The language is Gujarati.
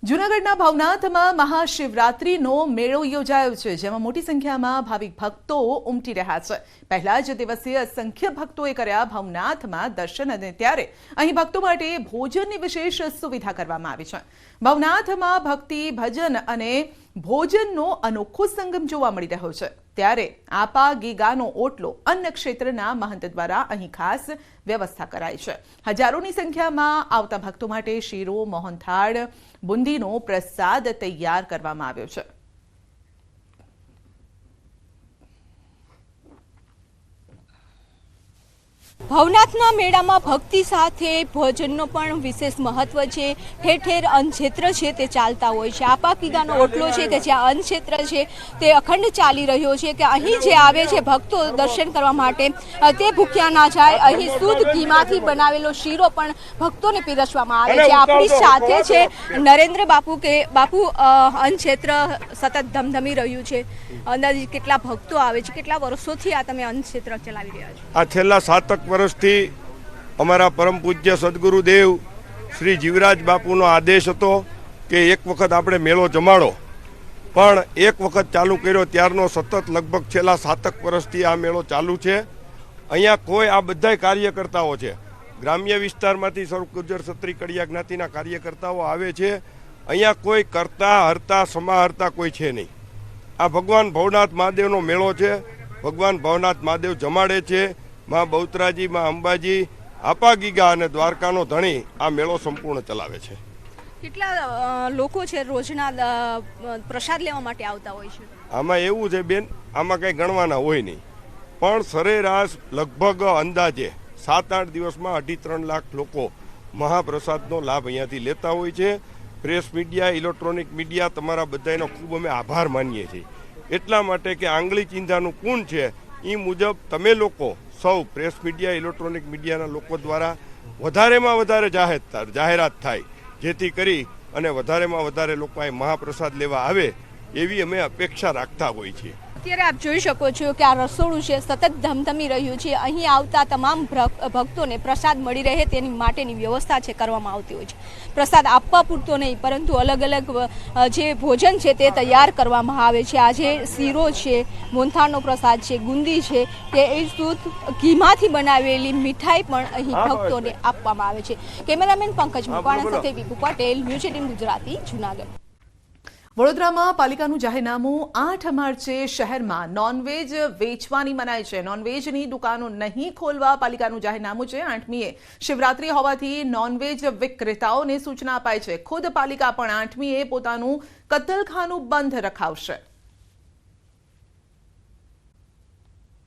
જૂનાગઢના ભવનાથમાં મહાશિવરાત્રીનો મેળો યોજાયો છે, જેમાં મોટી સંખ્યામાં ભાવિક ભક્તો ઉમટી રહ્યા છે। પહેલા જ દિવસે અસંખ્ય ભક્તોએ કર્યા ભવનાથમાં દર્શન અને ત્યારે અહીં ભક્તો માટે ભોજનની વિશેષ સુવિધા કરવામાં આવી છે। ભવનાથમાં ભક્તિ, ભજન અને ભોજનનો અનોખો સંગમ જોવા મળી રહ્યો છે। ત્યારે આપા ગીગાનો ઓટલો અન્ન ક્ષેત્રના મહંત દ્વારા અહીં ખાસ વ્યવસ્થા કરાઈ છે। હજારોની સંખ્યામાં આવતા ભક્તો માટે શીરો, મોહનથાળ, બુંદીનો પ્રસાદ તૈયાર કરવામાં આવ્યો છે। ભવનાથના મેળામાં ભક્તિ સાથે ભોજનનો પણ વિશેષ મહત્વ છે। ઠેર ઠેર અન્નક્ષેત્ર છે તે ચાલતા હોય છે। આપા ગીગાનો ઓટલો છે કે જ્યાં અન્નક્ષેત્ર છે તે અખંડ ચાલી રહ્યો છે કે અહીં જે આવે છે ભક્તો દર્શન કરવા માટે તે ભૂખ્યા ના જાય। અહીં શુદ્ધ ઘીમાંથી બનાવેલો શીરો પણ ભક્તોને પીરસવામાં આવે છે। આપણી સાથે છે નરેન્દ્ર બાપુ કે બાપુ અન્નક્ષેત્ર સતત ધમધમી રહ્યું છે। અંદાજિત કેટલા ભક્તો આવે છે, કેટલા વર્ષોથી આ તમે અન્નક્ષેત્ર ચલાવી રહ્યા છો? આ છેલ્લા 7 વર્ષથી અમારા પરમ પૂજ્ય સદગુરુદેવ શ્રી જીવરાજ બાપુનો આદેશ હતો કે એક વખત આપણે મેળો જમાડો, પણ એક વખત ચાલુ કર્યો ત્યારનો સતત લગભગ છેલ્લા 7 વર્ષથી આ મેળો ચાલુ છે। અહીંયા કોઈ આ બધાય કાર્યકર્તાઓ છે, ગ્રામ્ય વિસ્તારમાંથી સૌ ગુર્જર ક્ષત્રિય કડિયા જ્ઞાતિના કાર્યકર્તાઓ આવે છે। અહીંયા કોઈ કરતા હરતા સમાહરતા કોઈ છે નહીં। આ ભગવાન ભવનાથ મહાદેવનો મેળો છે। ભગવાન ભવનાથ મહાદેવ જમાડે છે। માં બહુચરાજી, માં અંબાજી, આપા ગીગા અને દ્વારકાનો ધણી આ મેળો સંપૂર્ણ ચલાવે છે। કેટલા લોકો છે રોજના પ્રસાદ લેવા માટે આવતા હોય છે? આમાં એવું છે બેન, આમાં કંઈ ગણવાના હોય નહીં, પણ સરેરાશ લગભગ અંદાજે 7-8 દિવસમાં 2.5-3 લાખ લોકો મહાપ્રસાદનો લાભ અહીંયાથી લેતા હોય છે। પ્રેસ મીડિયા, ઇલેક્ટ્રોનિક મીડિયા, તમારા બધાનો ખૂબ અમે આભાર માનીએ છીએ, એટલા માટે કે આંગળી ચિંધાનું કુન છે એ મુજબ તમે લોકો સૌ પ્રેસ મીડિયા, ઇલેક્ટ્રોનિક મીડિયાના લોકો દ્વારા વધારેમાં વધારે જાહેરાત થાય, જેથી કરી અને વધારેમાં વધારે લોકો અહીં મહાપ્રસાદ લેવા આવે એવી અમે અપેક્ષા રાખતા હોઈએ છીએ। અત્યારે આપ જોઈ શકો છો કે આ રસોડું છે સતત ધમધમી રહ્યું છે। અહીં આવતા તમામ ભક્તોને પ્રસાદ મળી રહે તેની માટેની વ્યવસ્થા છે કરવામાં આવતી હોય છે। પ્રસાદ આપવા પૂરતો નહીં, પરંતુ અલગ અલગ જે ભોજન છે તે તૈયાર કરવામાં આવે છે। આજે શીરો છે, મોહનથાળનો પ્રસાદ છે, ગુંદી છે કે એ શુદ્ધ ઘીમાંથી બનાવેલી મીઠાઈ પણ અહીં ભક્તોને આપવામાં આવે છે। કેમેરામેન પંકજ મકવાણા સાથે વિપુ પટેલ, ન્યૂઝ 18 ગુજરાતી, જૂનાગઢ। વડોદરામાં પાલિકાનું જાહેરનામું 8 માર્ચે શહેરમાં નોનવેજ વેચવાની મનાઈ છે। નોનવેજની દુકાનો નહીં ખોલવા પાલિકાનું જાહેરનામું છે। 8મીએ શિવરાત્રી હોવાથી નોનવેજ વિક્રેતાઓને સૂચના અપાઈ છે। ખુદ પાલિકા પણ 8મીએ પોતાનું કતલખાનું બંધ રખાવશે।